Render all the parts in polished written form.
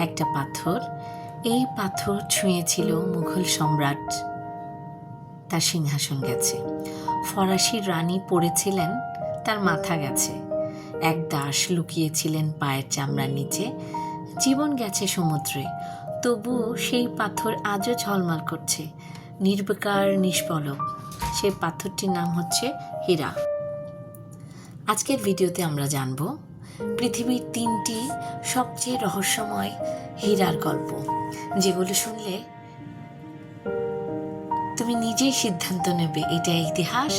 একটা পাথর, এই পাথর ছুঁয়েছিল মুঘল সম্রাট, তার সিংহাসন গেছে। ফরাসি রানী পড়েছিলেন, তার মাথা গেছে। এক দাস লুকিয়েছিলেন পায়ের চামড়ার নিচে, জীবন গেছে সমুদ্রে। তবুও সেই পাথর আজও ঝলমল করছে, নির্বিকার নিষ্পলক। সেই পাথরটির নাম হচ্ছে হীরা। আজকের ভিডিওতে আমরা জানব পৃথিবীর 3টি সবচেয়ে রহস্যময় হীরার গল্প, যেগুলো শুনলে তুমি নিজেই সিদ্ধান্ত নেবে এটা ইতিহাস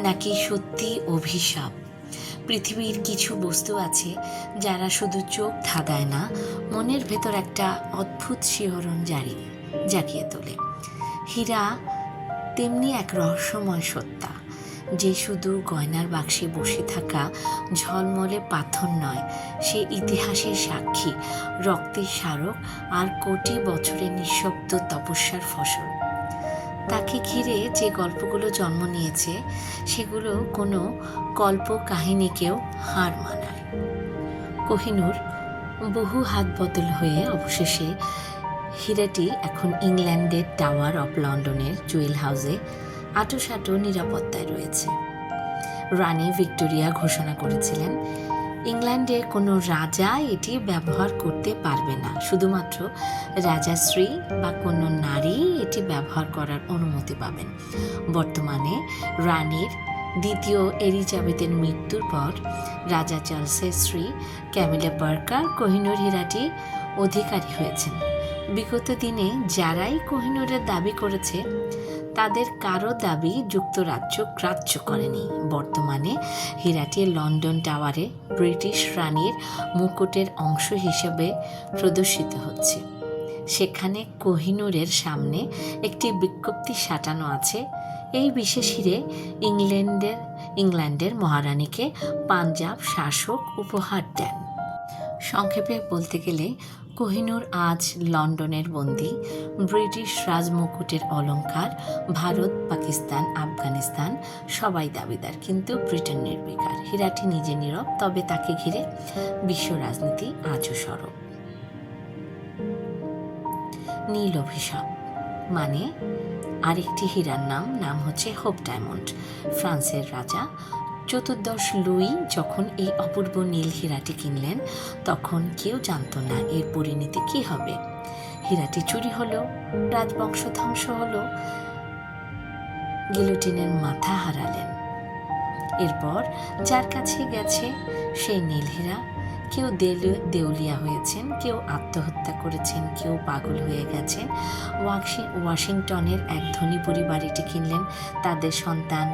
নাকি সত্যি অভিশাপ। পৃথিবীর কিছু বস্তু আছে যারা শুধু চোখ ধাঁধায় না, মনের ভেতর একটা অদ্ভুত শিহরণ জাগিয়ে তোলে। হীরা তেমনি এক রহস্যময় সত্তা, যে শুধু গয়নার বাক্সে বসে থাকা ঝলমলে পাথর নয়, সে ইতিহাসের সাক্ষী, রক্তের স্মারক আর কোটি বছরের নিঃশব্দ তপস্যার ফসল। তাকে ঘিরে যে গল্পগুলো জন্ম নিয়েছে, সেগুলো কোনো কল্প কাহিনীকেও হার মানায়। কোহিনূর বহু হাত বদল হয়ে অবশেষে হীরাটি এখন ইংল্যান্ডের টাওয়ার অফ লন্ডনের জুয়েল হাউসে আঁটোসাঁটো নিরাপত্তায় রয়েছে। রানী ভিক্টোরিয়া ঘোষণা করেছিলেন, ইংল্যান্ডে কোনো রাজা এটি ব্যবহার করতে পারবে না, শুধুমাত্র রাজাশ্রী বা কোনো নারী এটি ব্যবহার করার অনুমতি পাবেন। বর্তমানে রানীর দ্বিতীয় এলিজাবেথের মৃত্যুর পর রাজা চার্লসের স্ত্রী ক্যামিলা পার্কার কোহিনূর হীরাটি অধিকারী হয়েছেন। বিগত দিনে যারাই কোহিনূরের দাবি করেছে, তাদের কারো দাবি যুক্তরাজ্য গ্রাহ্য করেনি। বর্তমানে হীরাটি লন্ডন টাওয়ারে ব্রিটিশ রানীর মুকুটের অংশ হিসেবে প্রদর্শিত হচ্ছে। সেখানে কোহিনূরের সামনে একটি বিজ্ঞপ্তি সাঁটানো আছে, এই বিশেষ হীরে ইংল্যান্ডের মহারানীকে পাঞ্জাব শাসক উপহার দেন। সংক্ষেপে বলতে গেলে, কোহিনূর আজ লন্ডনের বন্দী। ব্রিটিশ রাজমুকুটের অলংকার ভারত, পাকিস্তান, আফগানিস্তান সবাই দাবিদার, কিন্তু ব্রিটেন নির্বিকার। হীরাটি নিজে নীরব, তবে তাকে ঘিরে বিশ্ব রাজনীতি আজও সরব। নীল অভিশাপ মানে আরেকটি হীরার নাম হচ্ছে হোপ ডায়মন্ড। ফ্রান্সের রাজা চতুর্দশ লুই যখন এই অপূর্ব নীল হীরাটি কিনলেন, তখন কেউ জানত না এর পরিণতি কি হবে। হীরাটি চুরি হলো, রাজবংশ ধ্বংস হলো, গিলোটিনের মাথা হারালেন। এরপর যার কাছে গেছে সেই নীল হীরা, কেউ দেউলিয়া হয়েছেন, কেউ আত্মহত্যা করেছেন, কেউ পাগল হয়ে গেছেন। ওয়াশিংটনের এক ধনী পরিবার এটি কিনলেন, তাদের সন্তান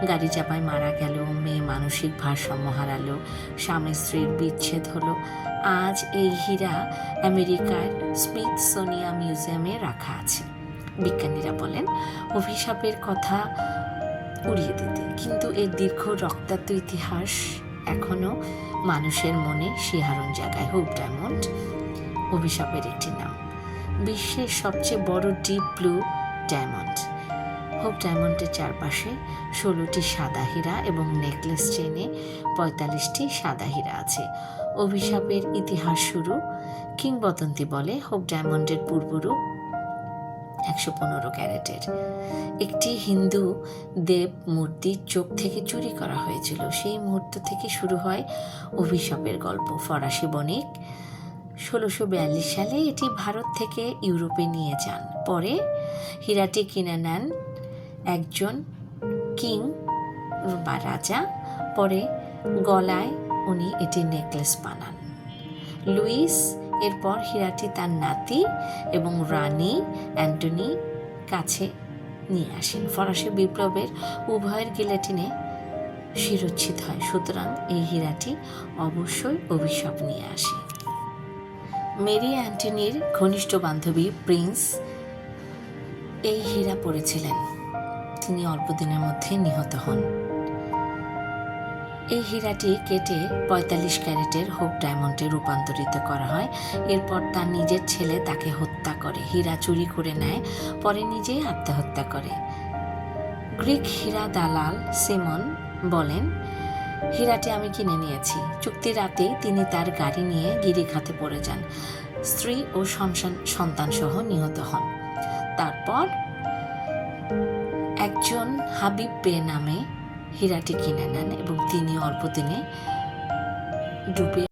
গাড়ি চাপায় মারা গেল, মেয়ে মানসিক ভারসাম্য হারালো, স্বামী স্ত্রীর বিচ্ছেদ হলো। আজ এই হীরা আমেরিকার স্মিথসোনিয়ান মিউজিয়ামে রাখা আছে। বিজ্ঞানীরা বলেন অভিশাপের কথা উড়িয়ে দিতে, কিন্তু এর দীর্ঘ রক্তাক্ত ইতিহাস এখনো মানুষের মনে শিহরণ জাগায়। হোপ ডায়মন্ড অভিশাপের একটি নাম। বিশ্বের সবচেয়ে বড় ডিপ ব্লু ডায়মন্ড। হোপ ডায়মন্ডের চারপাশে 16টি সাদা হীরা এবং নেকলেস চেনে 45টি সাদা হীরা আছে। অভিশাপের ইতিহাস শুরু। কিংবদন্তি বলে হোপ ডায়মন্ডের পূর্বরূপ 115 ক্যারেটের একটি হিন্দু দেব মূর্তির চোখ থেকে চুরি করা হয়েছিল। সেই মুহূর্ত থেকে শুরু হয় অভিশাপের গল্প। ফরাসি বণিক 1642 সালে এটি ভারত থেকে ইউরোপে নিয়ে যান। পরে হীরাটি কিনে নেন একজন কিং বা রাজা। পরে গলায় উনি এটি নেকলেস বানান। লুইস এরপর হীরাটি তার নাতি এবং রানী অ্যান্টনি কাছে নিয়ে আসেন। ফরাসি বিপ্লবের উভয়ের গিলোটিনে শিরোচ্ছেদ হয়, সুতরাং এই হীরাটি অবশ্যই অভিশাপ নিয়ে আসে। মেরি অ্যান্টনির ঘনিষ্ঠ বান্ধবী প্রিন্স এই হীরা পড়েছিলেন, তিনি অল্প দিনের মধ্যে নিহত হন। এই হীরাটি কেটে 45 ক্যারেটের হোপ ডায়মন্ডে রূপান্তরিত করা হয়। এরপর তার নিজের ছেলে তাকে হত্যা করে, হীরা চুরি করে নেয়, পরে নিজেই আত্মহত্যা করে। গ্রিক হীরা দালাল সিমন বলেন, হীরাটি আমি কিনে নিয়েছি। চুক্তির রাতেই তিনি তার গাড়ি নিয়ে গিরিখাতে পড়ে যান। স্ত্রী ও সন্তান সহ নিহত হন। তারপর একজন হাবিব বে নামে হীরাটি কিনে নেন এবং তিনি অল্প দিনে ডুবে